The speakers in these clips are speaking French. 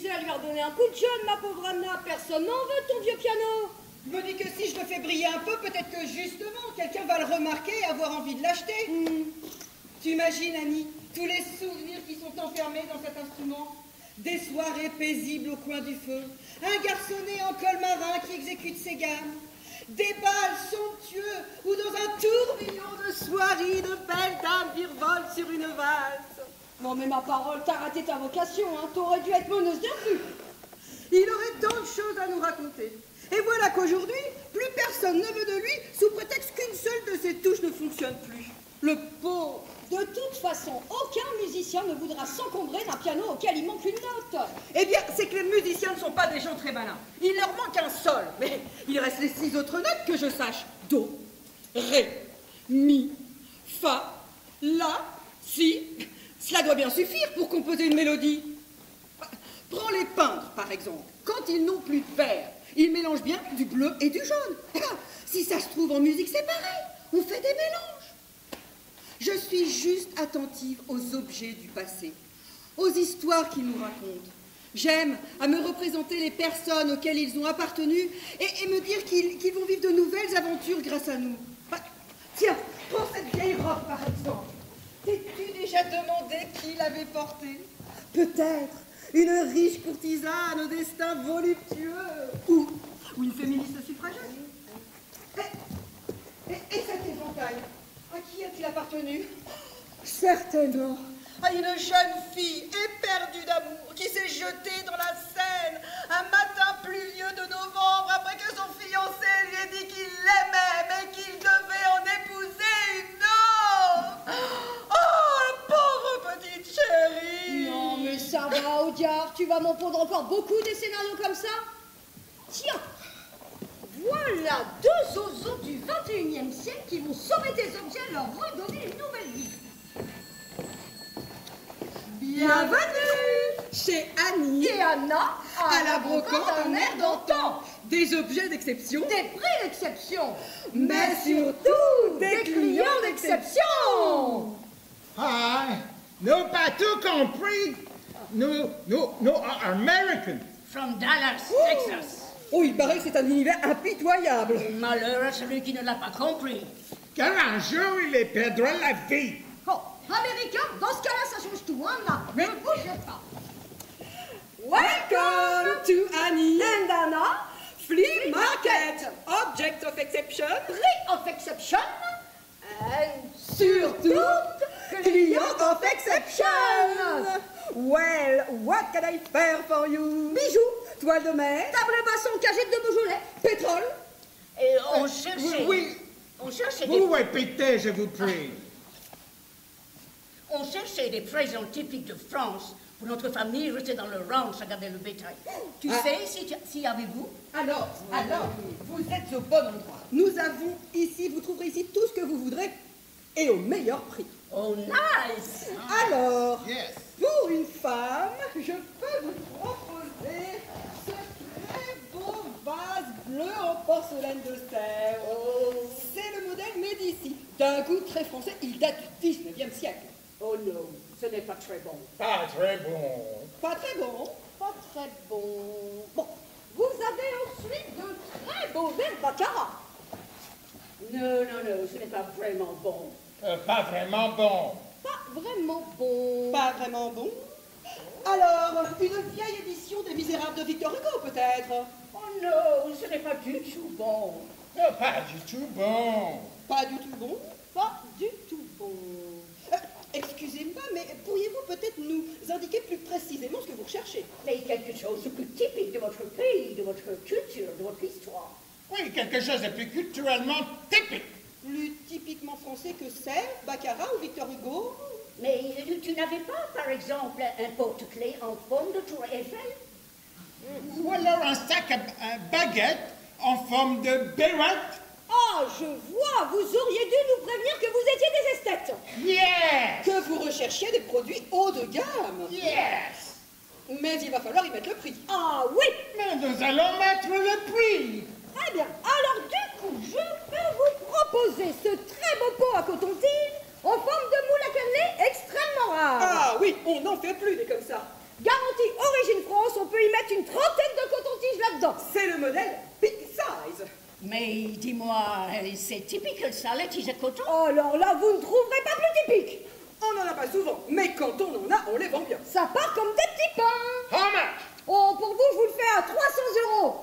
disais à lui redonner un coup de jeune, ma pauvre Anna. Personne n'en veut, ton vieux piano. Je me dis que si je le fais briller un peu, peut-être que justement, quelqu'un va le remarquer et avoir envie de l'acheter. Tu imagines, Annie, tous les souvenirs qui sont enfermés dans cet instrument? Des soirées paisibles au coin du feu, un garçonnet en col marin qui exécute ses gammes, des bals somptueux ou dans un tourbillon de soirées, de belles dames virevoltent sur une valse. Bon, mais ma parole, t'as raté ta vocation, hein. T'aurais dû être meneuse de rue. Il aurait tant de choses à nous raconter. Et voilà qu'aujourd'hui, plus personne ne veut de lui sous prétexte qu'une seule de ses touches ne fonctionne plus. Le pauvre. De toute façon, aucun musicien ne voudra s'encombrer d'un piano auquel il manque une note. Eh bien, c'est que les musiciens ne sont pas des gens très malins. Il leur manque un sol, mais il reste les 6 autres notes que je sache. Do, ré, mi, fa, la, si. Cela doit bien suffire pour composer une mélodie. Prends les peintres, par exemple. Quand ils n'ont plus de vert, ils mélangent bien du bleu et du jaune. Si ça se trouve en musique, c'est pareil. On fait des mélanges. Je suis juste attentive aux objets du passé, aux histoires qu'ils nous racontent. J'aime à me représenter les personnes auxquelles ils ont appartenu et me dire qu'ils vont vivre de nouvelles aventures grâce à nous. Tiens, prends cette vieille robe par exemple. T'es-tu déjà demandé qui l'avait portée? Peut-être une riche courtisane au destin voluptueux ou une féministe suffragette. Et cet éventail, à qui a-t-il appartenu? Certainement à une jeune fille éperdue d'amour qui s'est jetée dans la Seine un matin pluvieux de novembre après que son fiancé lui ait dit qu'il l'aimait mais qu'il devait en épouser une autre. Oh, pauvre petite chérie! Non, mais ça va, Audiard, tu vas m'en pondre encore beaucoup des scénarios comme ça? Tiens, voilà 2 zozos du 21e siècle qui vont sauver tes objets et leur redonner une nouvelle vie. Bienvenue chez Annie Et Anna, à la brocante un air d'antan. Des objets d'exception, des prix d'exception, mais surtout des clients d'exception. Hi, nous pas tout compris. Nous American. From Dallas, Texas. Oh, il paraît que c'est un univers impitoyable. Malheur à celui qui ne l'a pas compris. Car un jour, il est perdra la vie. Oh, américain, dans ce cas-là, ça change tout, hein, là. Ne bougez pas. Welcome to Annie and Anna Flea Market. Object of exception. Prix of exception, and Surtout, client of exception. Well, what can I faire for you? Bijoux, toile de mer, table basson, cagette de Beaujolais, pétrole. Et on cherchait... Oui, On cherchait vous des... répétez, je vous prie. On cherchait des présents typiques de France pour notre famille restée dans le ranch à garder le bétail. Tu sais, si avez-vous? Alors, vous êtes au bon endroit. Nous avons ici, vous trouverez ici tout ce que vous voudrez et au meilleur prix. Oh, nice! Alors, Yes. pour une femme, je peux vous proposer ce très beau vase bleu en porcelaine de Sèvres. C'est le modèle Médicis, d'un goût très français. Il date du 19e siècle. Oh non, ce n'est pas très bon. Pas très bon. Pas très bon. Pas très bon. Bon, vous avez ensuite de très beaux verres baccarat. Non, ce n'est pas vraiment bon. Pas vraiment bon. Pas vraiment bon. Pas vraiment bon. Alors, une vieille édition des Misérables de Victor Hugo, peut-être? Oh non, ce n'est pas du tout bon. Pas du tout bon. Pas du tout bon. Pas du tout bon. Excusez-moi, mais pourriez-vous peut-être nous indiquer plus précisément ce que vous recherchez? Mais quelque chose de plus typique de votre pays, de votre culture, de votre histoire. Oui, quelque chose de plus culturellement typique. Plus typiquement français que Sèvres, Baccarat ou Victor Hugo? Mais tu n'avais pas, par exemple, un porte-clés en forme de tour Eiffel? Ou alors un sac à baguette en forme de bérette. Ah, je vois, vous auriez dû nous prévenir que vous étiez des esthètes. Yes! Que vous recherchiez des produits haut de gamme. Yes! Mais il va falloir y mettre le prix. Ah oui. Mais nous allons mettre le prix. Très bien. Alors du coup, je peux vous proposer ce très beau pot à coton-tige en forme de moule à cannelé extrêmement rare. Ah oui, on n'en fait plus des comme ça. Garantie origine France, on peut Mais dis-moi, c'est typique ça, les tiges à coton? Oh, alors là, vous ne trouverez pas plus typique. On n'en a pas souvent, mais quand on en a, on les vend bien. Ça part comme des petits pains. How much? Oh, pour vous, je vous le fais à 300 €.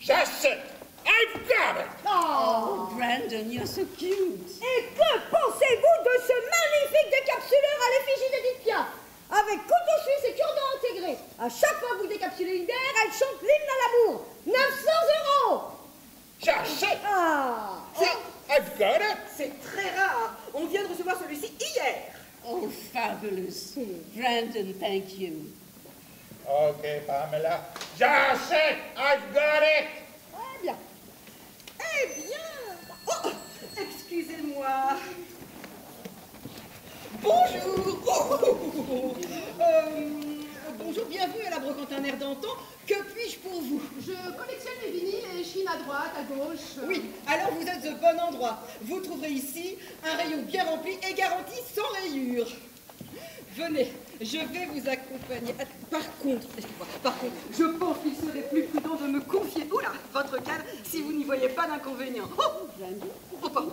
That's it. I've got it. Oh. Brandon, you're so cute. Et que pensez-vous de ce magnifique décapsuleur à l'effigie d'Edith Piaf? Avec couteau suisse et cure-dent intégré. À chaque fois que vous décapsulez une bière, elle chante l'hymne à l'amour. 900 €. That's it. Ah. I've got it. C'est très rare. On vient de recevoir celui-ci hier. Oh, fabulous. Brandon, thank you. Okay, Pamela. That's it. I've got it. Très bien. Eh bien... Oh, excusez-moi. Bonjour. Bonjour, bienvenue à la brocante un air d'antan. Que puis-je pour vous? Je collectionne les vinyles et chine à droite, à gauche. Oui, alors vous êtes au bon endroit. Vous trouverez ici un rayon bien rempli et garanti sans rayures. Venez, je vais vous accompagner. Par contre, je pense qu'il serait plus prudent de me confier, votre cadre si vous n'y voyez pas d'inconvénient. Oh, pardon.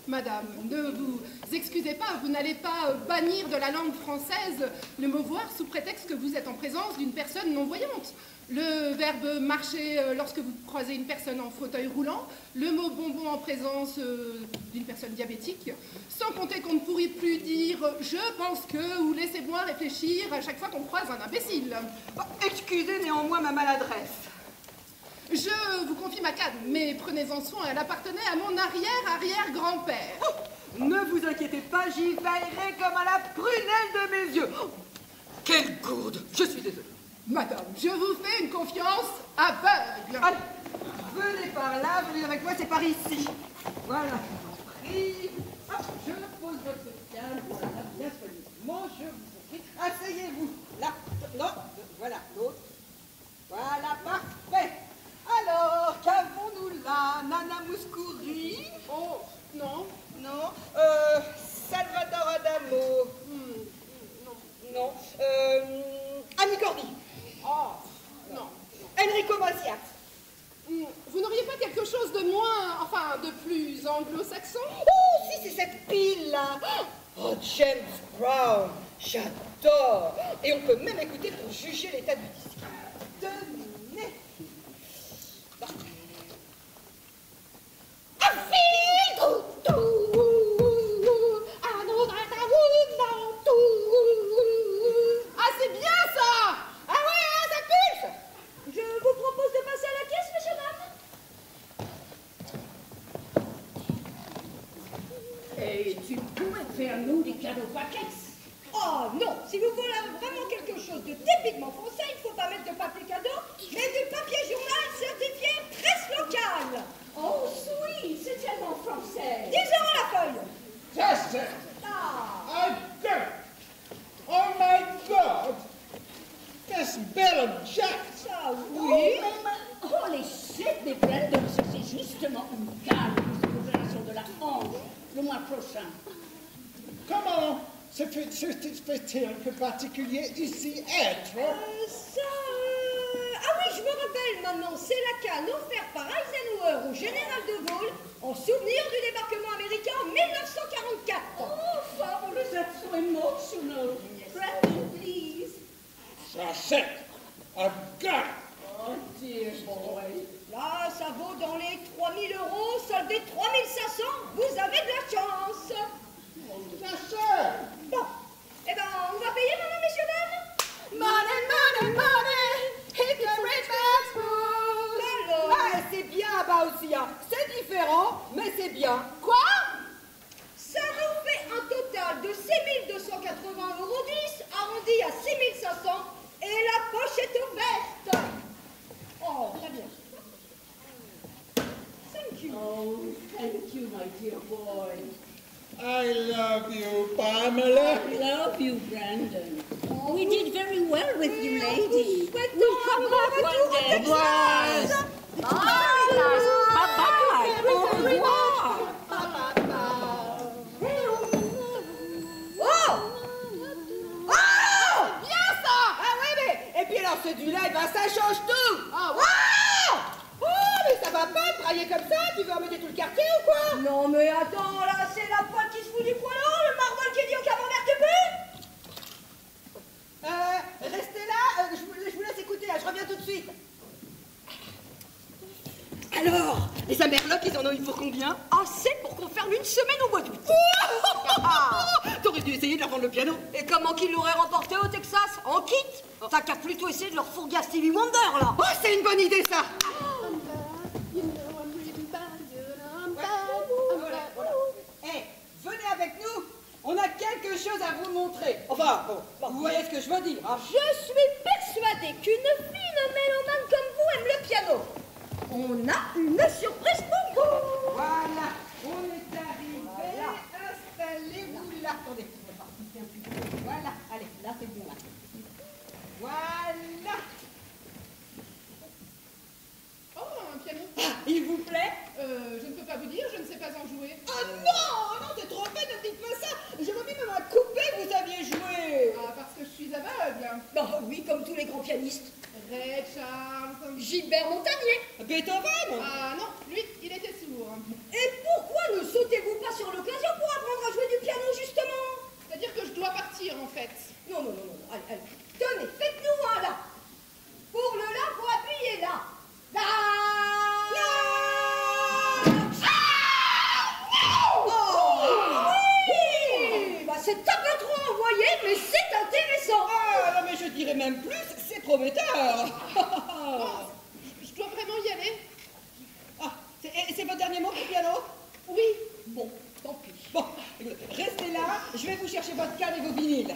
Madame, ne vous excusez pas, vous n'allez pas bannir de la langue française le mot voir sous prétexte que vous êtes en présence d'une personne non-voyante. Le verbe marcher lorsque vous croisez une personne en fauteuil roulant, le mot bonbon en présence d'une personne diabétique, sans compter qu'on ne pourrait plus dire « je pense que » ou « laissez-moi réfléchir » à chaque fois qu'on croise un imbécile. Oh, excusez néanmoins ma maladresse. Je vous confie ma canne, mais prenez-en soin, elle appartenait à mon arrière-arrière-grand-père. Oh, ne vous inquiétez pas, j'y veillerai comme à la prunelle de mes yeux. Oh, quelle gourde, je suis désolée. Madame, je vous fais une confiance aveugle. Allez, venez par là, venez avec moi, c'est par ici. Voilà, je vous en prie. Hop, je pose votre canne, voilà, bien soigneusement, je vous en prie. Asseyez-vous, là, non, voilà, l'autre. Voilà, parfait. Alors, qu'avons-nous là? Nana Mouskouri? Oh, non. Non. Salvador Adamo? Non. Annie Cordy? Oh, non. Enrico Macias? Vous n'auriez pas quelque chose de moins, enfin, de plus anglo-saxon? Oh, si, c'est cette pile-là. Oh, James Brown, j'adore. Et on peut même écouter pour juger l'état du disque. Tenez. Ah, c'est bien ça! Ah ouais, hein, ça pulse. Je vous propose de passer à la caisse, messieurs, dames. Et tu pourrais faire nous des cadeaux paquets. Oh non, si vous voulez vraiment quelque chose de typiquement français, il ne faut pas mettre de papier cadeau, mais du papier journal certifié presse locale. Oh, oui, c'est tellement français. 10 € la feuille. That's it. Ah. I've got it. Oh my God. That's Bill and Jack. Ça, oui. Holy shit, mais Brandon, c'est justement une gamme pour l'opération de la hanche le mois prochain. Comment se fait-il que particulier ici être? Ah oui, je me rappelle maintenant, c'est la canne offerte par Eisenhower au général de Gaulle en souvenir du débarquement américain en 1944. Oh, fabulous, that's so emotional. Brandon, please. That's it. I've got it. Oh, dear boy. Là, ça vaut dans les 3 000 €, soldé 3 500, vous avez de la chance. That's it. Bon, eh ben, on va payer maintenant, messieurs, dames. Money, money, money, hit the rich man's blues. Alors. Ah, c'est bien, Baosia. C'est différent, mais c'est bien. Quoi? Ça nous fait un total de 6 280 € 10, arrondi à 6 500, et la poche est ouverte. Oh, très bien. Thank you. Oh, thank you, my dear boy. I love you, Pamela. I love you, Brandon. We did very well with you, lady. We'll come back one day. Bye. Bye-bye. Au revoir. Oh! Oh! Bien ça. Ah ouais, mais... Et puis alors, ce du live, ben, ça change tout. Ah ouais. Oh, mais ça va dérailler comme ça? Tu veux embêter tout le quartier ou quoi? Non mais attends, là, c'est la pointe qui se fout du poilon, le marvol qui dit au camembert que Restez là, je vous laisse écouter, là, je reviens tout de suite. Alors, les amerlocs, ils en ont eu pour combien? assez pour qu'on ferme une semaine au mois d'août. T'aurais dû essayer de leur vendre le piano. Et comment qu'ils l'auraient remporté au Texas? En kit? T'as qu'à plutôt essayer de leur fourguer à Stevie Wonder, là. Oh, c'est une bonne idée, ça. Voilà. Eh, venez avec nous. On a quelque chose à vous montrer. Enfin, bon, vous voyez ce que je veux dire, hein? Je suis persuadée qu'une fine mélomane comme vous aime le piano. On a une surprise pour vous. Voilà, on est arrivé. Installez-vous là. Attendez, on va pousser un petit peu. Voilà, allez, là c'est bon, là. Voilà. Oh, un piano. Il vous plaît? Je ne peux pas vous dire, je ne sais pas en jouer. Oh non, non, c'est trop bête, ne dites pas ça. J'aurais vu même un coupé, vous aviez joué. Ah, parce que je suis aveugle. Bah oui, comme tous les grands pianistes. Ray Charles. Gilbert Montagnier. Beethoven. Ah non, lui, il était sourd. Et pourquoi ne sautez-vous pas sur l'occasion pour apprendre à jouer du piano, justement? C'est-à-dire que je dois partir, en fait. Non, allez. Tenez, faites-nous un là. Pour le là, faut appuyer là. Là. Oui, bah c'est un peu trop envoyé, mais c'est intéressant. Ah, non, mais je dirais même plus, c'est prometteur. Je dois vraiment y aller. Ah, c'est votre dernier mot pour le piano? Oui. Bon, tant pis. Bon, écoutez, restez là, je vais vous chercher votre canne et vos vinyles.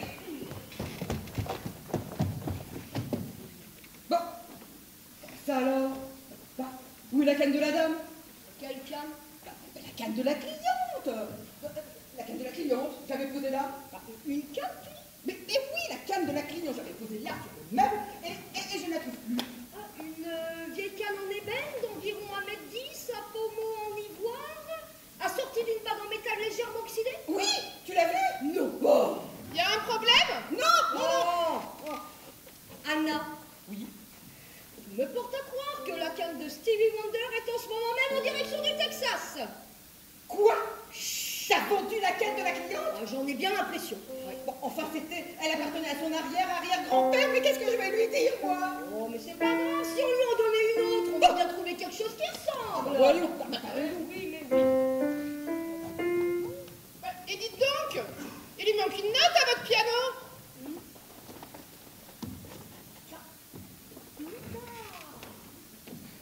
Bon, ça alors? Bah, où est la canne de la dame? Quelqu'un? Bah, la canne de la cliente. La canne de la cliente, j'avais posé là. Bah, une canne, tu dis? Mais oui, la canne de la cliente, j'avais posé là sur le meuble et je ne la trouve plus. Ah, une vieille canne en ébène d'environ 1,10 m, à pommeau en ivoire, assortie d'une bague en métal légèrement oxydée? Oui, tu l'as vu? Non. Oh. Il y a un problème? Non, Oh. Anna. Oui. Me porte à croire que la canne de Stevie Wonder est en ce moment même en direction du Texas. Quoi? T'as vendu la canne de la cliente? Ah, j'en ai bien l'impression. Bon, enfin, elle appartenait à son arrière-arrière-grand-père, mais qu'est-ce que je vais lui dire, moi? Oh, mais c'est pas grave, si on lui en donnait une autre, on va bien trouver quelque chose qui ressemble. Voyons. Oui, mais oui. Bah, et dites donc, il lui manque une note à votre piano.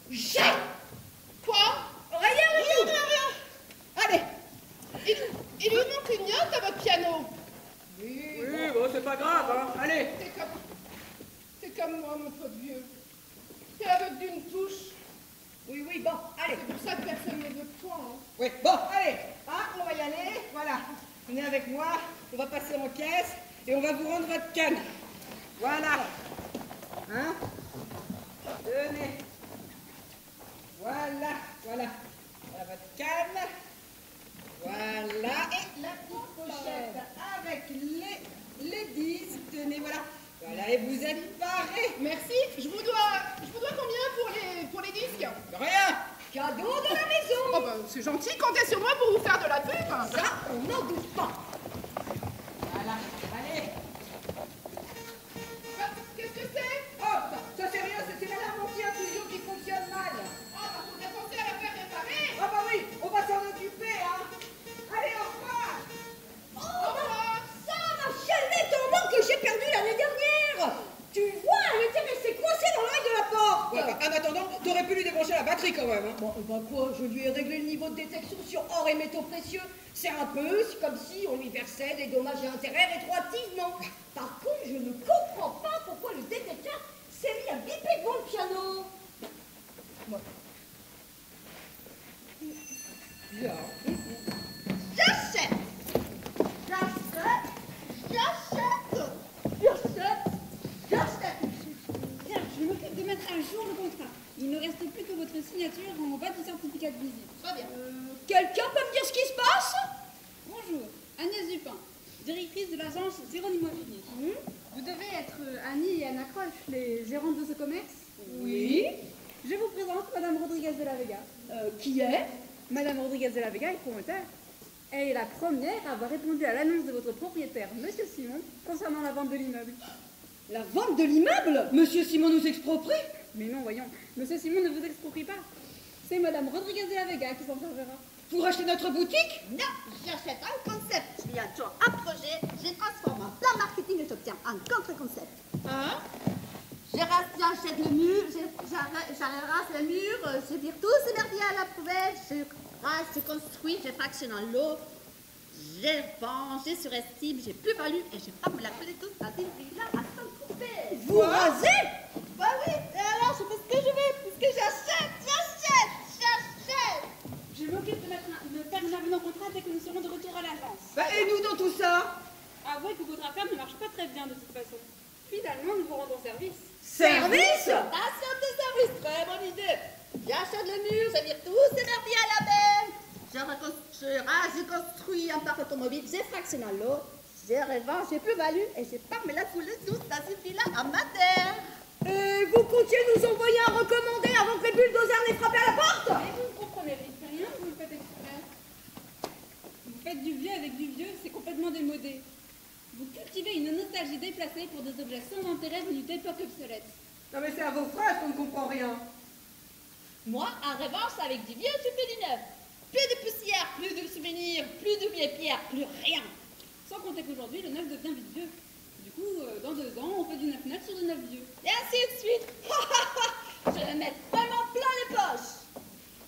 J'ai Quoi? rien. Allez. Il lui manque une note à votre piano. Oui, bon, c'est pas grave, hein. Allez. C'est comme moi, mon pote vieux. T'es aveugle d'une touche. Oui, bon, allez. C'est pour ça que personne ne veut de toi. Hein. Oui, bon, allez. Hein, on va y aller. Voilà. Venez avec moi. On va passer en caisse et on va vous rendre votre canne. Voilà. Hein? Tenez. Voilà. Voilà votre canne. Voilà. Et la petite pochette avec les disques. Tenez, voilà. Voilà, et vous êtes parés. Merci. Je vous dois combien pour les disques? Rien. Cadeau de la maison. Oh bah, c'est gentil, comptez sur moi pour vous faire de la pub. Ça, on n'en doute pas. Voilà. Allez. Bah, qu'est-ce que c'est? Oh, ça c'est rien, c'est l'alarme anti-intrusion qui fonctionne mal. Oh bah, faut bien penser à la faire réparer. Ah bah oui, on va s'en occuper, hein. Allez, au revoir. Oh, ça, ma chaînette en or que j'ai perdue l'année dernière. Tu vois, elle était restée coincée dans l'oreille de la porte. Ouais, bah, en attendant, t'aurais pu lui débrancher la batterie quand même, hein. Bon, bah quoi, je lui ai réglé le niveau de détection sur or et métaux précieux. C'est un peu comme si on lui versait des dommages et intérêts rétroactivement. Par contre, je ne comprends pas pourquoi le détecteur s'est mis à biper devant le piano. Bien. J'achète. Tiens, je m'occupe de mettre à jour le contrat. Il ne reste plus que votre signature en bas du certificat de visite. Très bien. Quelqu'un peut me dire ce qui se passe? Bonjour, Agnès Dupin, directrice de l'agence Jérôme Immobilier. Vous devez être Annie et Anna Croche, les gérantes de ce commerce? Oui. Je vous présente Madame Rodriguez de la Vega. Qui est? Madame Rodriguez de la Vega est promoteur. Elle est la première à avoir répondu à l'annonce de votre propriétaire, Monsieur Simon, concernant la vente de l'immeuble. La vente de l'immeuble? Monsieur Simon nous exproprie? Mais non, voyons, Monsieur Simon ne vous exproprie pas. C'est Madame Rodriguez de la Vega qui s'en chargera. Pour acheter notre boutique? Non, j'achète un concept. Il y a toujours un projet, je transforme en plan marketing et j'obtiens un contre-concept. Hein? J'achète le mur, j'arrache le mur, je vire tous ces merdiers à la poubelle, je rase, je construis, je fractionne en lot, je vends, je surestime, j'ai plus-value et je pars me la coller tous à des villas à 100 coupés. Vous rasez? Bah oui, et alors je fais ce que je veux, puisque j'achète. Je m'occupe de faire un avenant contrat dès que nous serons de retour à l'agence. Bah, et nous dans tout ça? Avouez que votre affaire ne marche pas très bien de toute façon. Finalement, nous vous rendons service. Service? Station de service, très bonne idée. J'achète le mur, je vire tous ces merdiers à la benne. Je construis un parc automobile, je fractionne en lot, je revends, j'ai plus-value et je pars me la couler tous dans une villa à Madère. Et vous comptiez nous envoyer un recommandé avant que les bulldozers n'aient frappé à la porte? Et vous ne comprenez rien, vous le faites exprès. Vous faites du vieux avec du vieux, c'est complètement démodé. Vous cultivez une nostalgie déplacée pour des objets sans intérêt venus d'époques obsolètes. Non mais c'est à vos phrases qu'on ne comprend rien. Moi, en revanche, avec du vieux, je fais du neuf. Plus de poussière, plus de souvenirs, plus de vieilles pierres, plus rien. Sans compter qu'aujourd'hui, le neuf devient vite vieux. Du coup, dans 2 ans, on fait du neuf sur du neuf vieux. Et ainsi de suite. Je vais mettre vraiment plein les poches.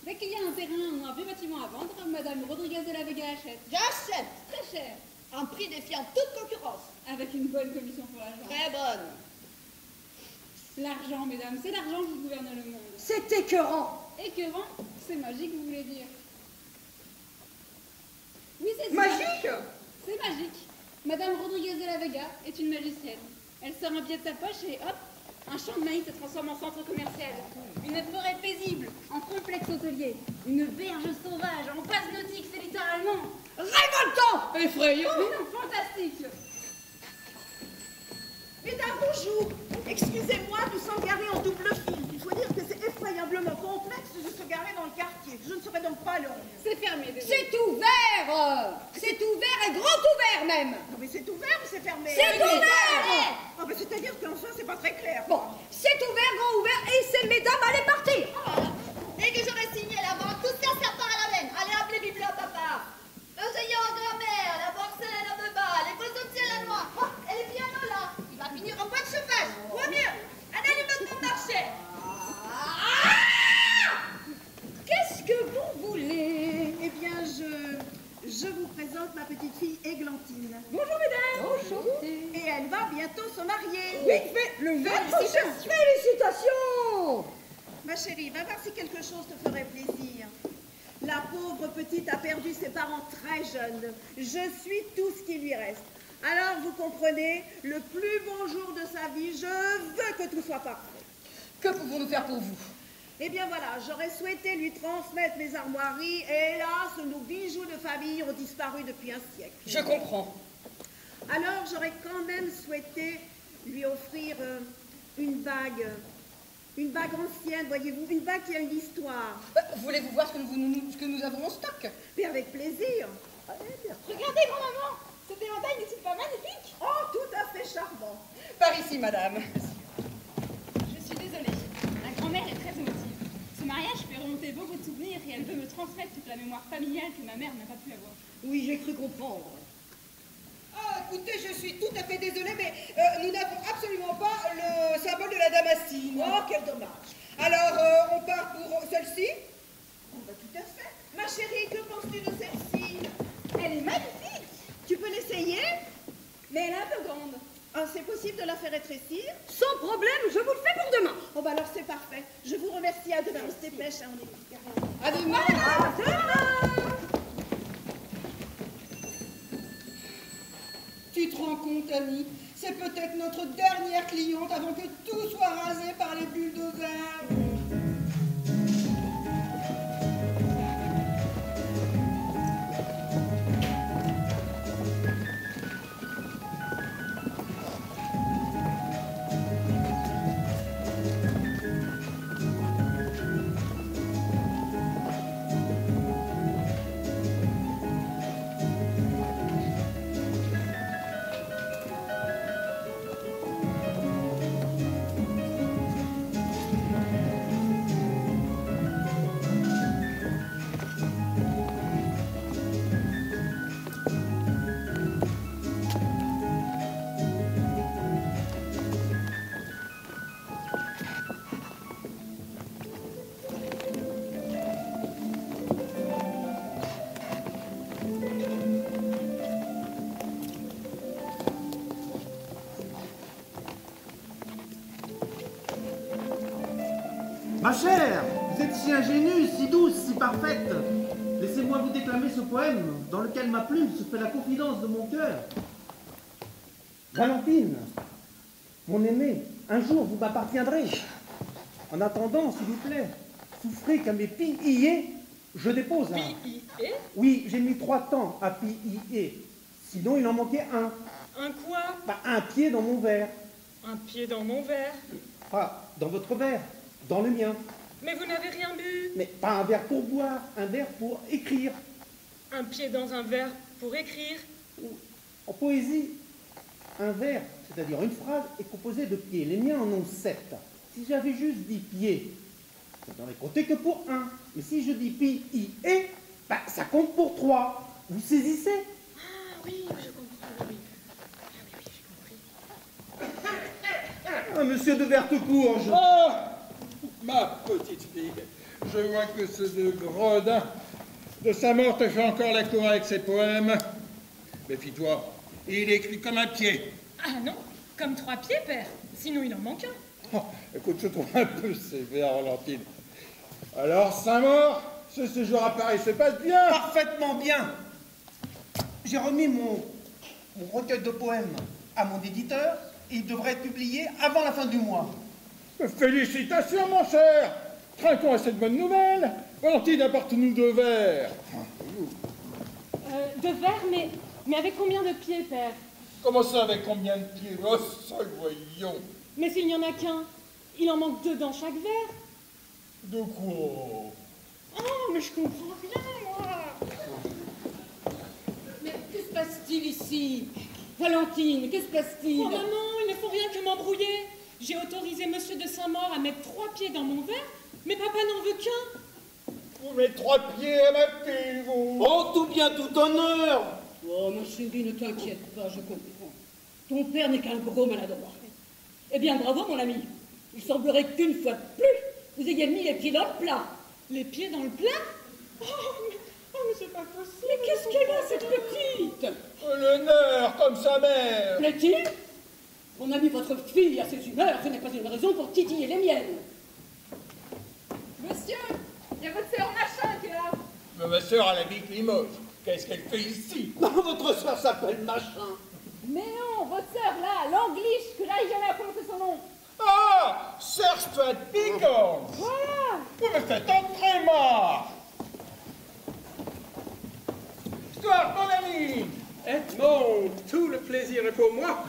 Dès qu'il y a un terrain ou un vieux bâtiment à vendre, Madame Rodriguez de la Vega achète. J'achète. Très cher. Un prix défiant toute concurrence. Avec une bonne commission pour l'argent. Très bonne. L'argent, mesdames, c'est l'argent qui gouverne le monde. C'est écœurant. Écœurant, c'est magique, vous voulez dire. Oui, c'est ça. Magique? C'est magique. Madame Rodriguez de la Vega est une magicienne. Elle sort un billet de sa poche et hop, un champ de maïs se transforme en centre commercial. Une forêt paisible en complexe hôtelier. Une berge sauvage en base nautique, c'est littéralement Révoltant! Effrayant? mais non, fantastique. Mesdames, bonjour. Excusez-moi, nous sommes garés en double fil. Il faut dire que c'est effroyablement complexe de se garer dans le quartier. Je ne saurais donc pas aller en mieux. C'est fermé, désolé. C'est ouvert! C'est ouvert et grand ouvert même! Non, mais c'est ouvert ou c'est fermé? C'est ouvert! Ah, mais c'est-à-dire qu'enfin, c'est pas très clair. Bon, c'est ouvert, grand ouvert, et c'est mesdames, allez partir! Dès que j'aurai signé la vente, tout ça, ça part à la veine. Allez, appelez Biblia, papa. L'oseillon en grand-mère, la porcelaine en bas, les cocotiers à la noix. Oh, et les pianos là, il va finir en bois de chauffage. Ou mieux, un allumement de marché. Qu'est-ce que vous voulez? Eh bien, je vous présente ma petite fille Églantine. Bonjour mesdames! Enchantée. Et elle va bientôt se marier. Vite fait, le Félicitations. Félicitations! Ma chérie, va voir si quelque chose te ferait plaisir. La pauvre petite a perdu ses parents très jeunes. Je suis tout ce qui lui reste. Alors, vous comprenez, le plus beau jour de sa vie, je veux que tout soit parfait. Que pouvons-nous faire pour vous? Eh bien voilà, j'aurais souhaité lui transmettre mes armoiries, et hélas, nos bijoux de famille ont disparu depuis un siècle. Je comprends. Alors, j'aurais quand même souhaité lui offrir une bague ancienne, voyez-vous, une bague qui a une histoire. Voulez-vous voir ce que nous avons en stock? Mais avec plaisir. Regardez, grand-maman, cet éventail n'est-il pas magnifique? Oh, tout à fait charmant. Par ici, madame. Je suis désolée, la grand-mère est très émotive. Ce mariage fait remonter beaucoup de souvenirs et elle veut me transmettre toute la mémoire familiale que ma mère n'a pas pu avoir. Oui, j'ai cru comprendre. Ah, écoutez, je suis tout à fait désolée, mais nous n'avons absolument pas le symbole de la Damascine. Oh, quel dommage. Alors, on part pour celle-ci? Oh, bah, tout à fait. Ma chérie, que penses-tu de celle-ci? Elle est magnifique, Tu peux l'essayer? mais elle est un peu grande. Ah, c'est possible de la faire rétrécir? Sans problème, je vous le fais pour demain. Oh, bah alors c'est parfait. Je vous remercie. À demain. On se dépêche, hein, on est carrément. À demain. À demain! Tu te rends compte, Annie? C'est peut-être notre dernière cliente avant que tout soit rasé par les bulldozers. Ma chère, vous êtes si ingénue, si douce, si parfaite. Laissez-moi vous déclamer ce poème dans lequel ma plume se fait la confidence de mon cœur. Valentine, mon aimée, un jour vous m'appartiendrez. En attendant, s'il vous plaît, souffrez qu'à mes pillés, je dépose un. P.I.E. Oui, j'ai mis 3 temps à pillés. Sinon, il en manquait un. Un quoi? Bah, un pied dans mon verre. Un pied dans mon verre. Pas dans votre verre, dans le mien. Mais vous n'avez rien bu. Mais pas un verre pour boire, un verre pour écrire. Un pied dans un verre pour écrire. En poésie, un vers, c'est-à-dire une phrase, est composé de pieds. Les miens en ont 7. Si j'avais juste dit pieds, ça n'aurait compté que pour 1. Mais si je dis P-I-E, bah, ça compte pour 3. Vous saisissez? Ah oui, je comprends, oui. Ah, monsieur de Vertecourge. Oh, ma petite fille, je vois que ce de gredin de sa mort te fait encore la cour avec ses poèmes. Méfie-toi, il écrit comme un pied. Ah non, comme 3 pieds, père. Sinon, il en manque un. Oh, écoute, je trouve un peu sévère, Valentine. Alors, Saint-Maur, ce séjour à Paris se passe bien? Parfaitement bien. J'ai remis mon recueil de poèmes à mon éditeur et il devrait être publié avant la fin du mois. Félicitations, mon cher. Trinquons à cette bonne nouvelle. Valentine, apporte-nous 2 verres. 2 verres, mais avec combien de pieds, père? Comment ça, avec combien de pieds? Oh, ça, voyons. Mais s'il n'y en a qu'un, il en manque 2 dans chaque verre. De quoi? Oh, mais je comprends rien, moi. Mais que se passe-t-il ici? Valentine, que se passe-t-il? Oh maman, il ne faut rien que m'embrouiller. J'ai autorisé monsieur de Saint-Maur à mettre 3 pieds dans mon verre, mais papa n'en veut qu'un. Vous mettez 3 pieds à ma fille, vous. Oh, tout bien, tout honneur. Oh, ma chérie, ne t'inquiète pas, je comprends. Ton père n'est qu'un gros maladroit. Eh bien, bravo, mon ami. Il semblerait qu'une fois de plus, vous ayez mis les pieds dans le plat. Les pieds dans le plat? Oh, mais c'est pas possible. Mais qu'est-ce qu'elle a, cette petite? Le nerf, comme sa mère. Plaît-il? Mon ami, votre fille a ses humeurs, ce n'est pas une raison pour titiller les miennes. Monsieur, il y a votre sœur Machin qui est là. Mais ma sœur, elle habite Limoges. Qu'est-ce qu'elle fait ici? Votre soeur s'appelle Machin. Mais non, votre sœur là, l'Anglish, que là, il jamais à prononcer son nom. Ah, Serge Pickles. Voilà. Vous me faites entrer, moi. Histoire, mon ami. Edmond, tout le plaisir est pour moi.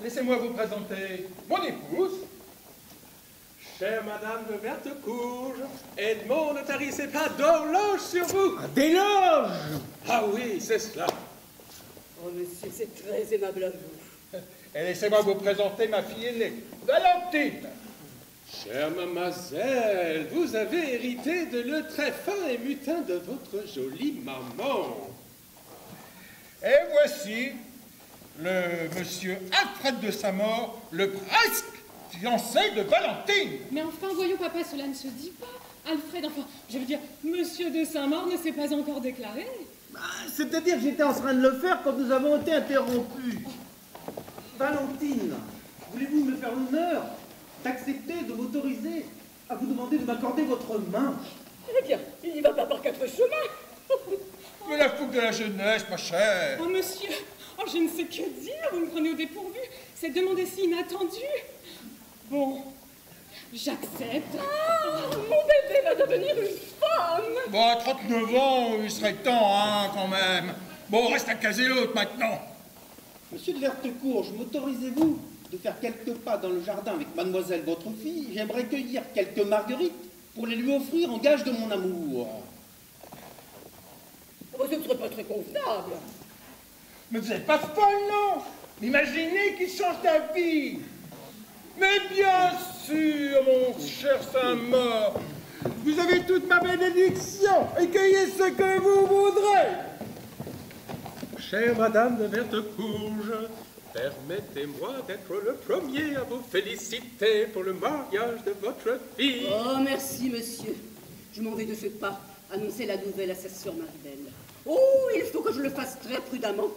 Laissez-moi vous présenter mon épouse. Chère Madame de Vertecourge, Edmond ne tarissait pas d'horloge sur vous. D'éloge. Ah oui, c'est cela. Oh, monsieur, c'est très aimable à vous. Et laissez-moi vous présenter ma fille aînée, Valentine. Chère mademoiselle, vous avez hérité de le très fin et mutin de votre jolie maman. Et voici le monsieur Alfred de Saint-Maur, le presque fiancé de Valentine. Mais enfin, voyons, papa, cela ne se dit pas. Alfred, enfin, je veux dire, monsieur de Saint-Maur ne s'est pas encore déclaré. Bah, c'est-à-dire que j'étais en train de le faire quand nous avons été interrompus. Valentine, voulez-vous me faire l'honneur d'accepter de m'autoriser à vous demander de m'accorder votre main? Eh bien, il n'y va pas par 4 chemins. Mais la fougue de la jeunesse, ma chère. Oh, monsieur, oh, je ne sais que dire, vous me prenez au dépourvu. Cette demande est si inattendue. Bon, j'accepte. Ah, mon bébé va devenir une femme. Bon, à 39 ans, il serait temps, hein, quand même. Bon, reste à caser l'autre, maintenant. Monsieur de Vertecourge, m'autorisez-vous de faire quelques pas dans le jardin avec mademoiselle votre fille? J'aimerais cueillir quelques marguerites pour les lui offrir en gage de mon amour. Oh, ce ne serait pas très convenable. Mais vous n'êtes pas folle, non? Imaginez qu'il change d'avis. Mais bien sûr, mon cher Saint-Maur, vous avez toute ma bénédiction et cueillez ce que vous voudrez. Chère Madame de Vertecourge, permettez-moi d'être le premier à vous féliciter pour le mariage de votre fille. Oh, merci, monsieur. Je m'en vais de ce pas annoncer la nouvelle à sa sœur Maribel. Oh, il faut que je le fasse très prudemment.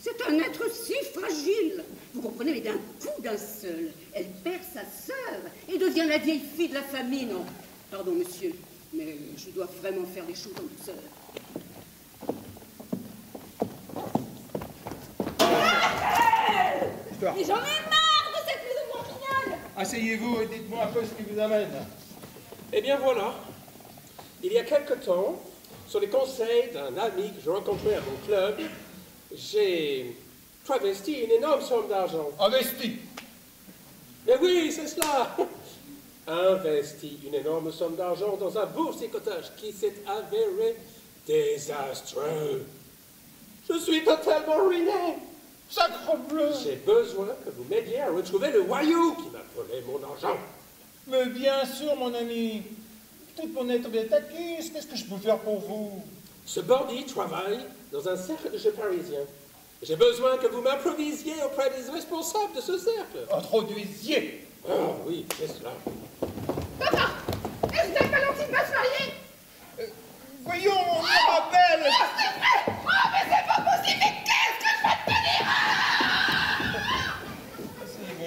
C'est un être si fragile. Vous comprenez, mais d'un coup d'un seul, elle perd sa sœur et devient la vieille fille de la famille. Non, pardon, monsieur, mais je dois vraiment faire les choses en douceur. Mais j'en ai marre de cette maison marginale. Asseyez-vous et dites-moi un peu ce qui vous amène. Eh bien voilà, il y a quelque temps, sur les conseils d'un ami que je rencontrais à mon club, j'ai travesti une énorme somme d'argent. Investi. Mais oui, c'est cela. Investi une énorme somme d'argent dans un boursicotage qui s'est avéré désastreux. Je suis totalement ruiné. Sacrebleu. J'ai besoin que vous m'aidiez à retrouver le voyou qui m'a volé mon argent. Mais bien sûr, mon ami. Toute mon être est acquise. Qu'est-ce que je peux faire pour vous? Ce bandit travaille dans un cercle de jeux parisien. J'ai besoin que vous m'improvisiez auprès des responsables de ce cercle. Introduisiez. Oh oui, c'est cela. Papa, est-ce que Valentine va se marier? Voyons, on me rappelle. Oh, c'est vrai. Oh, mais c'est pas possible. Mais qu'est-ce que je vais te tenir?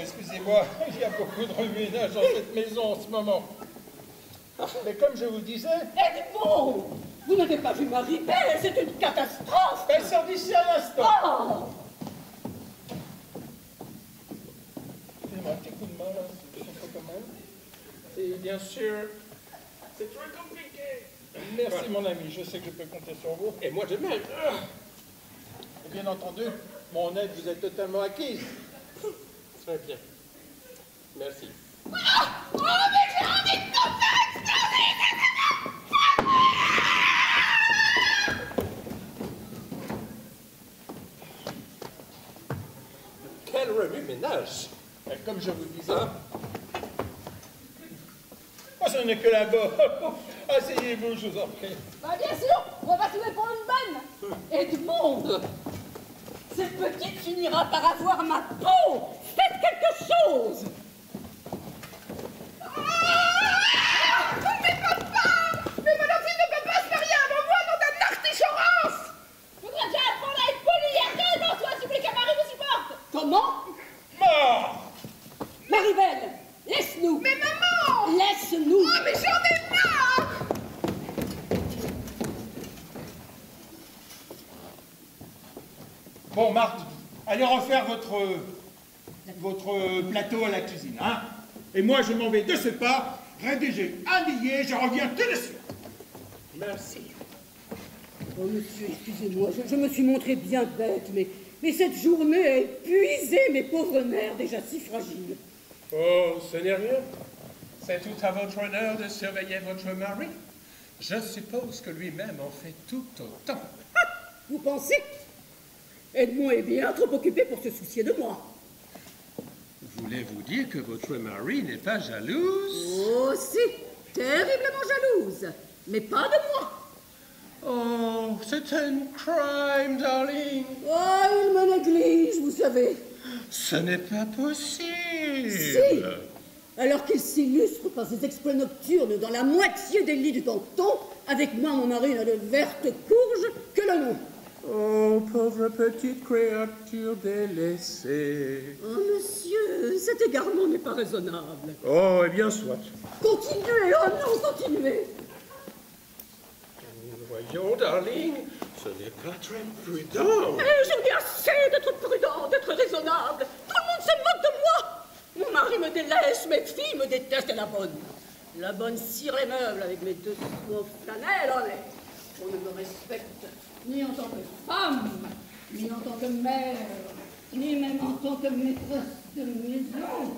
Excusez-moi, il y a beaucoup de remue-ménage dans cette maison en ce moment. Mais comme je vous disais... Edmond, vous n'avez pas vu Marie-Belle, c'est une catastrophe. Elle sort d'ici à l'instant. Oh, Fais-moi un petit coup de main, là, si vous faites quand même. Et bien sûr, c'est très compliqué. Merci, mon ami, je sais que je peux compter sur vous. Et moi de même. Et bien entendu, mon aide vous est totalement acquise. Très bien. Merci. Oh, mais j'ai envie de te faire exploser. Quel remue-ménage. Et comme je vous disais... Oh, ce n'est que là-bas. Asseyez-vous, je vous en prie. bah bien sûr, on va se pour une bonne. Edmond, cette petite finira par avoir ma peau. Faites quelque chose. Mais papa! Mais Valentine ne peut pas se marier avant moi, nom d'un artichorance! Faudra déjà apprendre à être poli et dans toi si vous voulez qu'un mari vous supporte. Comment? Mort. Marie-Belle, laisse-nous. Mais maman! Laisse-nous. Oh, mais j'en ai marre! Bon, Marthe, allez refaire votre plateau à la cuisine, hein? Et moi, je m'en vais de ce pas, rédiger un billet, je reviens tout de suite. Merci. Oh, monsieur, excusez-moi, je me suis montré bien bête, mais cette journée a épuisé mes pauvres nerfs déjà si fragiles. Oh, ce n'est rien. C'est tout à votre honneur de surveiller votre mari. Je suppose que lui-même en fait tout autant. Vous pensez? Edmond est bien trop occupé pour se soucier de moi. Voulez-vous dire que votre mari n'est pas jalouse? Oh, si, terriblement jalouse, mais pas de moi. Oh, c'est un crime, darling. Oh, il me néglige, vous savez. Ce n'est pas possible. Si, alors qu'il s'illustre par ses exploits nocturnes dans la moitié des lits du canton, avec moi, mon mari n'a de verte courge que le nom. Oh, pauvre petite créature délaissée. Oh, monsieur, cet égarement n'est pas raisonnable. Oh, eh bien, soit. Continuez, oh non, continuez. Voyons, darling, ce n'est pas très prudent. Mais j'en ai assez d'être prudent, d'être raisonnable. Tout le monde se moque de moi. Mon mari me délaisse, mes filles me détestent, et la bonne cire les meubles avec mes deux sous en flanelle en l'air. On ne me respecte ni en tant que femme, ni en tant que mère, ni même en tant que maîtresse de maison.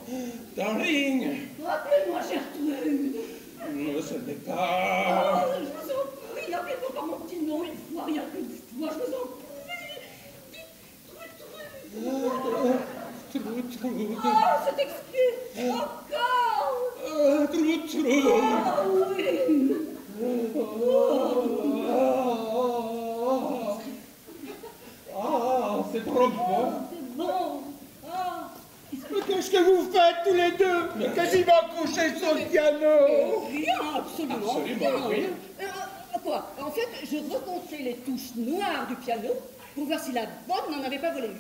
Darling. Rappelez-moi Gertrude. Non, ce n'est Oh, pas... je vous en prie, appelez-moi par mon petit nom une fois, rien qu'une fois, je vous en prie. Troude. Oh, cette excuse, encore. Troude. Oh, oui. Ah, c'est trop bon. C'est bon. Ah. Mais qu'est-ce que vous faites tous les deux? Quasiment couchés sur le piano. Rien, absolument Absolument rien. Quoi? En fait, je recomptais les touches noires du piano pour voir si la bonne n'en avait pas volé une.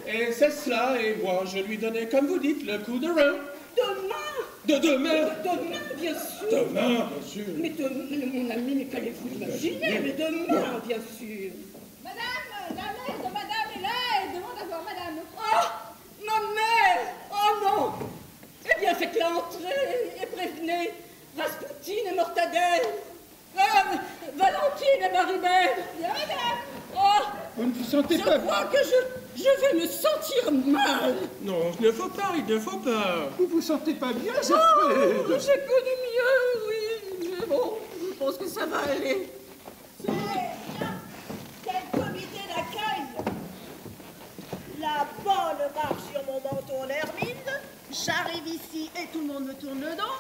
Et c'est cela, et moi, je lui donnais, comme vous dites, le coup de rein. Demain! Demain! Demain, bien sûr! Demain, bien sûr! Mais demain, mon ami, mais qu'allez-vous imaginer? Mais demain, bien sûr! Madame, la mère de madame est là, elle demande à voir madame. Oh! Ma mère! Oh non! Eh bien, faites-la entrer et prévenez Raspoutine et Mortadelle! Valentine et Marie-Belle! Bien, madame! Oh! Vous ne vous sentez Je pas... crois que je vais me sentir mal! Non, il ne faut pas, il ne faut pas. Vous vous sentez pas bien, Oh, Gertrude? j'ai connu mieux, oui, mais bon, je pense que ça va aller. Quel comité d'accueil! La bonne marche sur mon manteau en hermine. J'arrive ici et tout le monde me tourne le dos.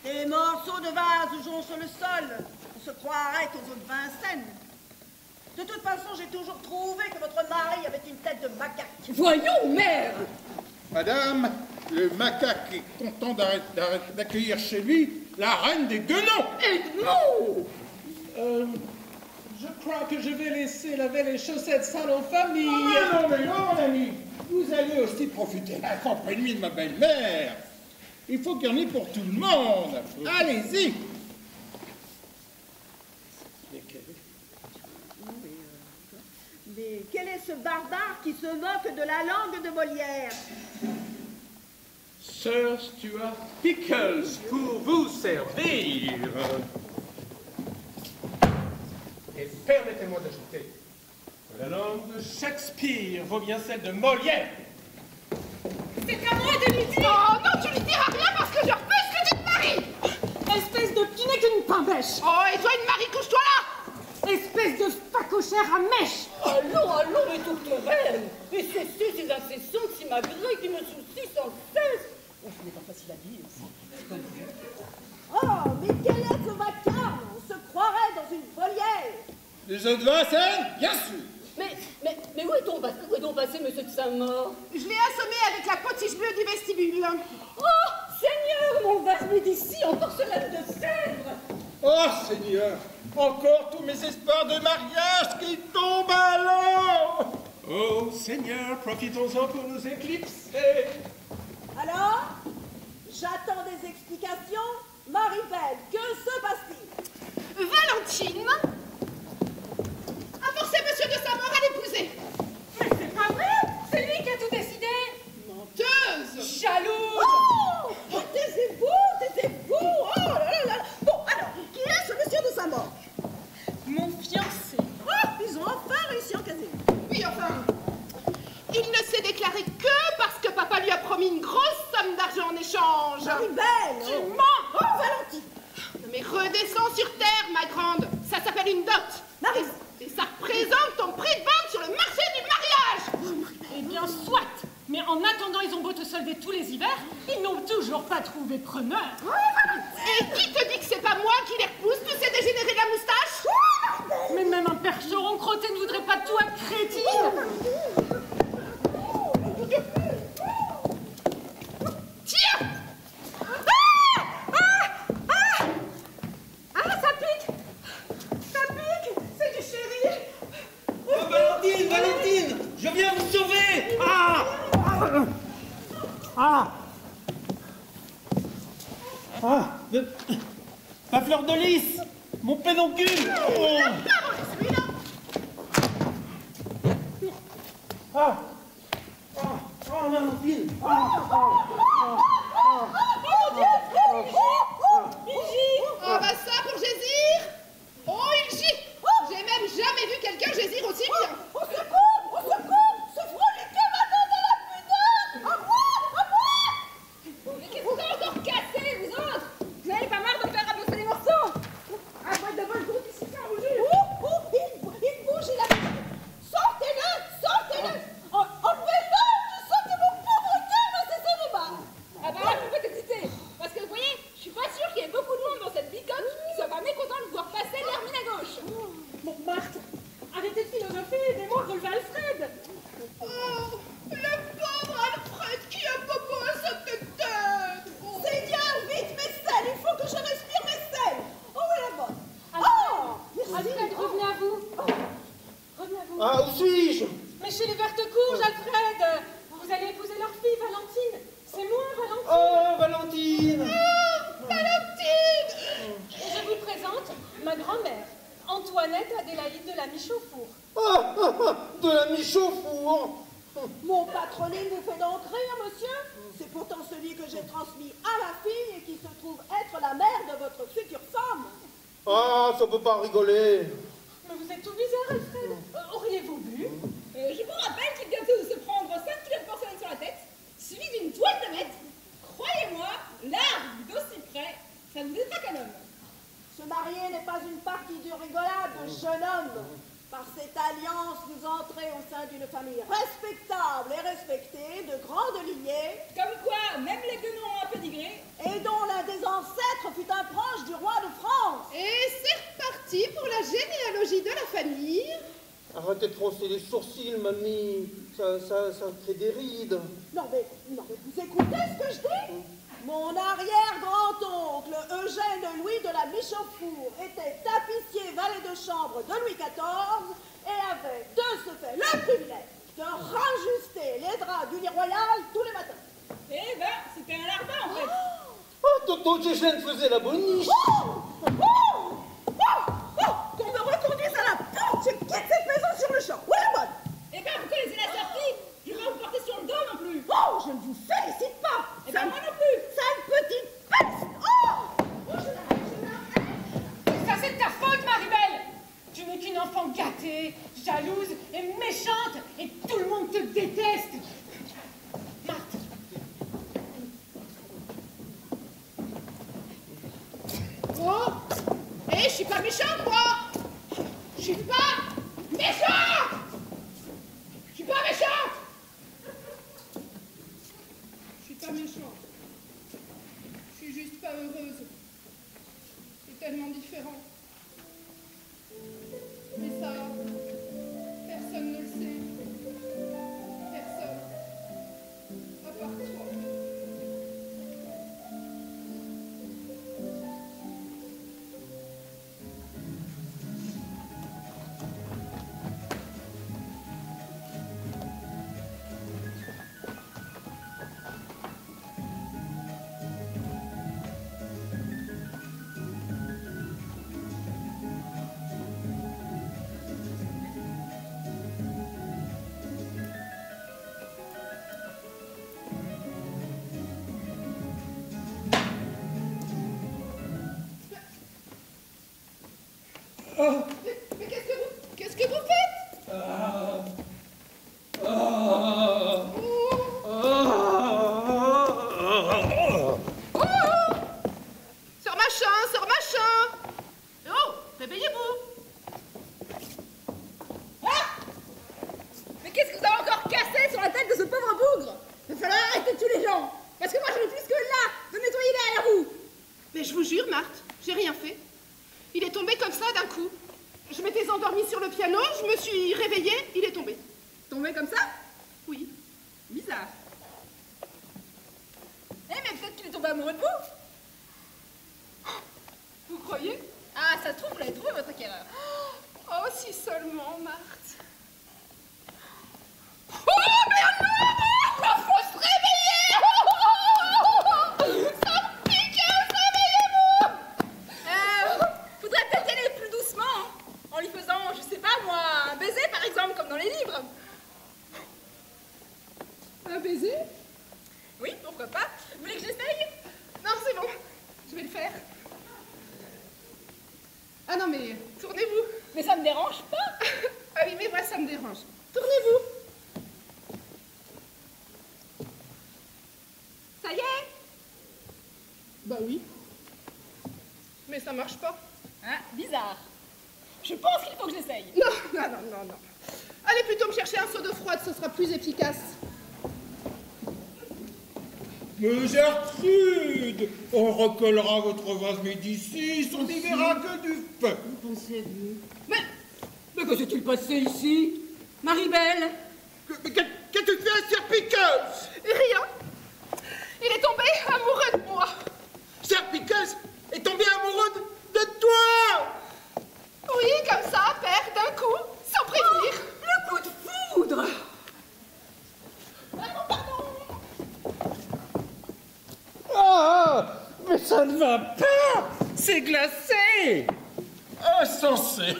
Des morceaux de vase jonchent le sol. On se croirait qu'aux autres Vincennes. De toute façon, j'ai toujours trouvé que votre mari avait une tête de macaque. Voyons, mère! Madame, le macaque est content d'accueillir chez lui la reine des guenons. Edmond! Je crois que je vais laisser laver les chaussettes sales en famille. Ah non, mais non, mon ami. Vous allez aussi profiter de la compagnie de ma belle-mère. Il faut qu'il y en ait pour tout le monde. Allez-y. Mais quel est ce barbare qui se moque de la langue de Molière? Sir Stuart Pickles, pour vous servir. Et permettez-moi d'ajouter que la langue de Shakespeare vaut bien celle de Molière. C'est à moi de lui dire! Oh non, tu lui diras rien parce que je repousse que tu te maries! Espèce de qui n'est qu'une pain-bêche! Oh, et toi, une Marie, couche-toi là! Espèce de facochère à mèche! Allons, mes tourterelles! Et cessez ces incessantes simagrées qui me soucient sans cesse! Oh, ce n'est pas facile à dire, ça. Oh, mais quel est ce vacarme? On se croirait dans une volière. Les autres Vincennes, bien sûr. Mais où est-on passé, monsieur de Saint-Maur? Je l'ai assommé avec la potiche bleue du vestibule. Oh, Seigneur, mon vase Médicis en porcelaine de Sèvres! Oh, Seigneur, encore tous mes espoirs de mariage qui tombent à l'eau. Oh, Seigneur, profitons-en pour nous éclipser. Alors, j'attends des explications. Marie-Belle, que se passe-t-il? Valentine a forcé monsieur de Saint-Maur à l'épouser. Mais c'est pas vrai! C'est lui qui a tout décidé! Menteuse! Jalouse! Oh, taisez-vous! Oh là là! Bon, alors, qui est ce monsieur de Saint-Maur? Mon fiancé! Oh, ils ont enfin réussi en caser. Oui, enfin, il ne s'est déclaré que parce que papa lui a promis une grosse somme d'argent en échange. Marie-Belle! Tu mens! Oh, Valentine! Mais redescends sur terre, ma grande. Ça s'appelle une dot. Marie! Et ça représente ton prix de vente sur le marché du mariage. Eh bien, soit! Mais en attendant, ils ont beau te solder tous les hivers, ils n'ont toujours pas trouvé preneur! Et qui te dit que c'est pas moi qui les repousse, tous ces dégénérés de la moustache? Mais même un percheron crotté ne voudrait pas de toi, crétine! Tiens! Ah, ça pique! Ça pique! C'est du chéri! Oh, Valentine, je viens vous sauver. Ma fleur de lys, mon pédoncule. Valentine. Oh bah ça pour Gésir! Oh il gît! J'ai même jamais vu quelqu'un Gésir aussi bien! Au secours! Au secours! Ce froliquet m'a donné la pudeur! À moi! Mais qu'est-ce que vous avez encore cassé, vous autres? Vous n'avez pas marre de faire ramasser les morceaux? Ah, moi, de vol groupe ici, c'est un rouge! Il bouge, il a... Sortez-le! Sortez-le! Enlevez-le! Je sens que mon pauvre cœur va cesser de battre! Ah bah là, vous faites exciter! Marie-Antoinette Adélaïde de la Michauffour. De la Michauffour. Mon patronyme vous fait donc rire, monsieur? C'est pourtant celui que j'ai transmis à ma fille et qui se trouve être la mère de votre future femme. Ah, ça peut pas rigoler. Mais vous êtes tout bizarre, Alfred. Auriez-vous bu? Je vous rappelle qu'il vient de se prendre 5 kilos de porcelaine sur la tête, suivi d'une toile de maître. Croyez-moi, l'art d'aussi près, ça ne vous est pas qu'un homme. Se marier n'est pas une partie de rigolade, jeune homme. Par cette alliance, vous entrez au sein d'une famille respectable et respectée, de grande lignée. Comme quoi, même les guenons ont un pédigré. Et dont l'un des ancêtres fut un proche du roi de France. Et c'est reparti pour la généalogie de la famille. Arrêtez de froncer les sourcils, mamie. Ça crée des rides. Non mais vous écoutez ce que je dis? Mon arrière-grand-oncle Eugène Louis de la Michauffour était tapissier valet de chambre de Louis XIV et avait de ce fait le privilège de rajuster les draps du lit royal tous les matins. Eh ben, c'était un larbin en fait. Oh, tonton Eugène faisait la boniche. Qu'on me reconduise à la porte, je quitte cette maison sur le champ. Oui, bonne. Eh ben, vous connaissez la sortie. Je vais pas vous porter sur le dos non plus. Oh, je ne vous félicite pas. Eh ben, moi non plus. Sale petite peste. Oh, Ça, c'est de ta faute, Maribel. Tu n'es qu'une enfant gâtée, jalouse et méchante, et tout le monde te déteste. Marthe. Oh, je suis pas méchante, moi. Je suis pas méchante. Je suis pas méchante. Je suis pas méchante. Je suis juste pas heureuse. C'est tellement différent. Mais ça, personne ne le sait. Personne. À part toi. Mais qu'est-ce que vous faites? Sœur machin. Oh, réveillez-vous. Mais qu'est-ce que vous avez encore cassé sur la tête de ce pauvre bougre? Il va falloir arrêter de tuer les gens. Parce que moi, je n'ai plus que là de nettoyer derrière vous. Mais je vous jure, Marthe, j'ai rien fait. Il est tombé comme ça d'un coup. Je m'étais endormie sur le piano, je me suis réveillée, il est tombé. Tombé comme ça? Oui. Bizarre. Eh, mais peut-être qu'il est tombé amoureux de vous. Vous croyez? Ah, ça se trouve, vous l'avez trouvé, votre acquéreur. Oh, si seulement, Marthe. Oh, mais non! Faut se réveiller! Ça pique, réveillez-vous! Faudrait peut-être y aller plus doucement, hein, en lui faisant, je sais pas moi, un baiser par exemple, comme dans les livres. Un baiser? Oui, pourquoi pas. Vous voulez que j'essaye? Non, c'est bon, je vais le faire. Ah non, mais tournez-vous. Mais ça me dérange pas. Ah oui, mais moi, ça me dérange. Tournez-vous. Ça y est? Bah oui. Mais ça marche pas. Hein, bizarre. Je pense qu'il faut que j'essaye. Non. Allez plutôt me chercher un seau d'eau froide, ce sera plus efficace. Mais Gertrude, on recollera votre vase Médicis, on n'y verra que du feu. Mais que s'est-il passé ici? Maribel? Mais qu'as-tu fait à Serpiqueuse? Rien. Il est tombé amoureux de moi. Serpiqueuse est tombé amoureux de toi? Oui, comme ça, père, d'un coup, sans prévenir. Oh, le coup de foudre! Ah, mais ça ne va pas! C'est glacé! Insensé!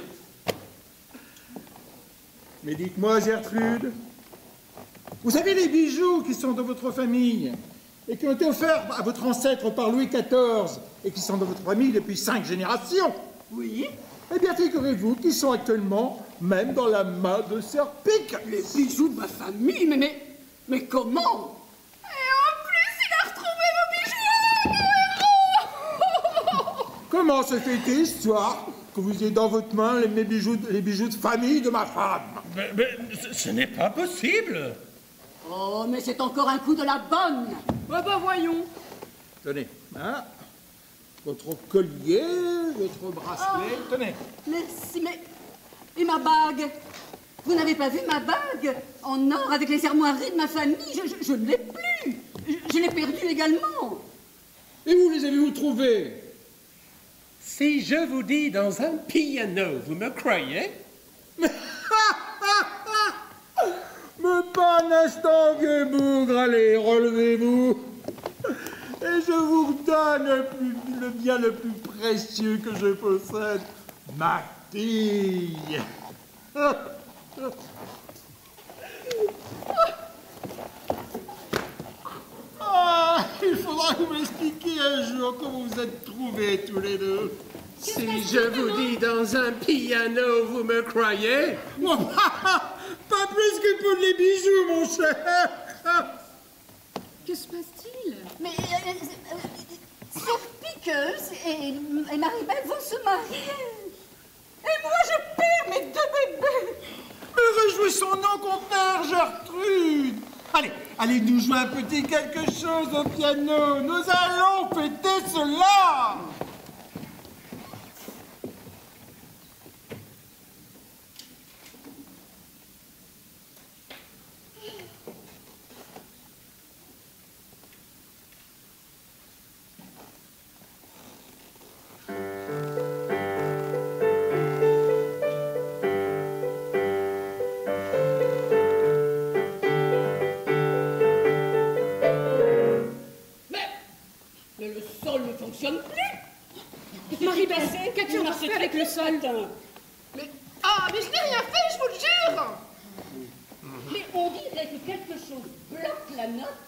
Mais dites-moi, Gertrude, vous avez les bijoux qui sont dans votre famille et qui ont été offerts à votre ancêtre par Louis XIV et qui sont dans votre famille depuis 5 générations. Oui. Eh bien, figurez-vous qu'ils sont actuellement même dans la main de Sir Pic. Les bijoux de ma famille, mais comment? Et en plus, il a retrouvé vos bijoux, nos héros. Comment se fait-il, histoire que vous ayez dans votre main les bijoux de famille de ma femme? Mais ce n'est pas possible. Oh, mais c'est encore un coup de la bonne. Ah bah voyons. Tenez, hein, votre collier, votre bracelet, tenez. Merci, mais... Et ma bague? Vous n'avez pas vu ma bague en or avec les armoiries de ma famille? Je ne l'ai plus. Je l'ai perdue également. Et où les avez-vous trouvés? Si je vous dis dans un piano, vous me croyez? Mais pas un instant, vieux bougre, allez, relevez-vous. Et je vous donne le bien le plus précieux que je possède, ma fille. Ah, il faudra que vous m'expliquiez un jour comment vous êtes trouvés tous les deux. Si je vous dis dans un piano, vous me croyez? Moi, pas plus que pour les bijoux, mon cher. Que se passe-t-il? Mais Sir Pickles et Maribel vont se marier. Et moi, je perds mes 2 bébés. Mais réjouissons-nous, compère Gertrude. Allez nous jouer un petit quelque chose au piano. Nous allons fêter cela. Mais le sol ne fonctionne plus. Maribel, qu'as-tu fait avec le sol? Mais je n'ai rien fait, je vous le jure. Mais on dirait que quelque chose bloque la note.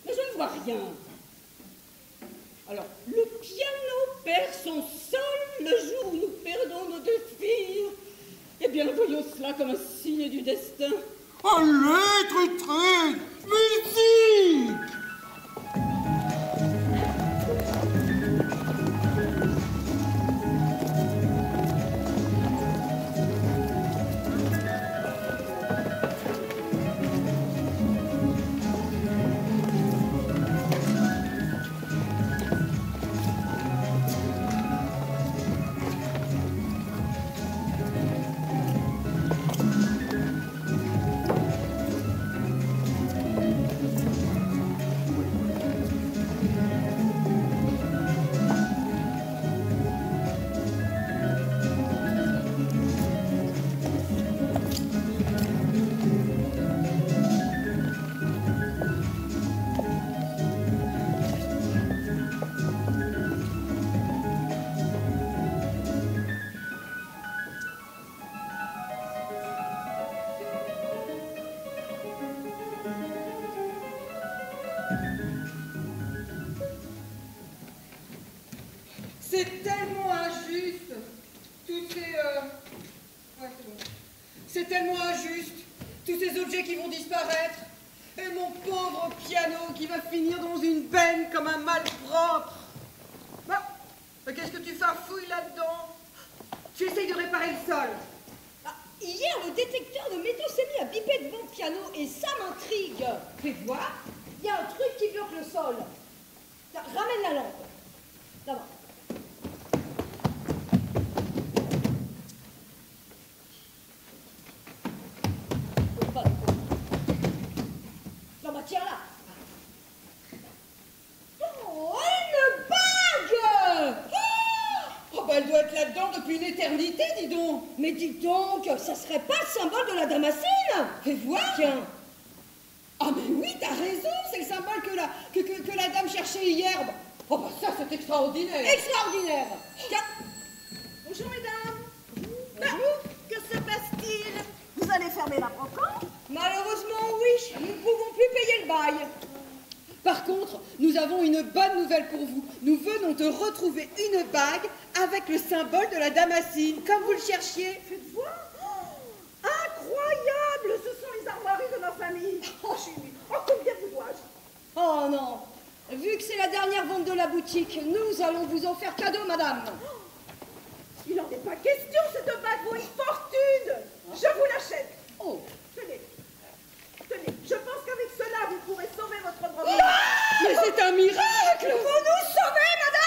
Mais je ne vois rien. Alors, le piano perd son sol le jour où nous perdons nos 2 filles. Eh bien, voyons cela comme un signe du destin. Allez, Trude, musique. C'est tellement injuste. Tous ces... ouais, c'est bon. C'est tellement injuste. Tous ces objets qui vont disparaître. Et mon pauvre piano qui va finir dans une benne comme un malpropre. Bah, qu'est-ce que tu farfouilles là-dedans? Tu essayes de réparer le sol. Ah, hier, le détecteur de métaux s'est mis à biper devant le piano et ça m'intrigue. Fais voir. Il y a un truc qui bloque le sol. Tiens, ramène la lampe. Là-bas. Non, bah tiens là. Oh, une bague! Oh, bah elle doit être là-dedans depuis une éternité, dis donc. Mais dis donc, ça serait pas le symbole de la Damascène? Fais voir. Tiens. Ah mais oui, t'as raison, c'est le symbole que la dame cherchait hier. Oh bah ça, c'est extraordinaire. Extraordinaire. Tiens. Bonjour, mesdames. Bonjour. Que se passe-t-il? allez fermer la brocante? Malheureusement, oui, nous ne pouvons plus payer le bail. Par contre, nous avons une bonne nouvelle pour vous. Nous venons de retrouver une bague avec le symbole de la Damascine, comme vous le cherchiez. Faites voir? Oh, incroyable! Ce sont les armoiries de ma famille. Oh, chérie, oh, combien vous dois-je? Oh non, vu que c'est la dernière vente de la boutique, nous allons vous en faire cadeau, madame. Il n'en est pas question, cette bague vaut une fortune. Je vous l'achète. Oh. Tenez, tenez, je pense qu'avec cela, vous pourrez sauver votre brebis. Mais c'est un miracle! Vous nous sauvez, madame!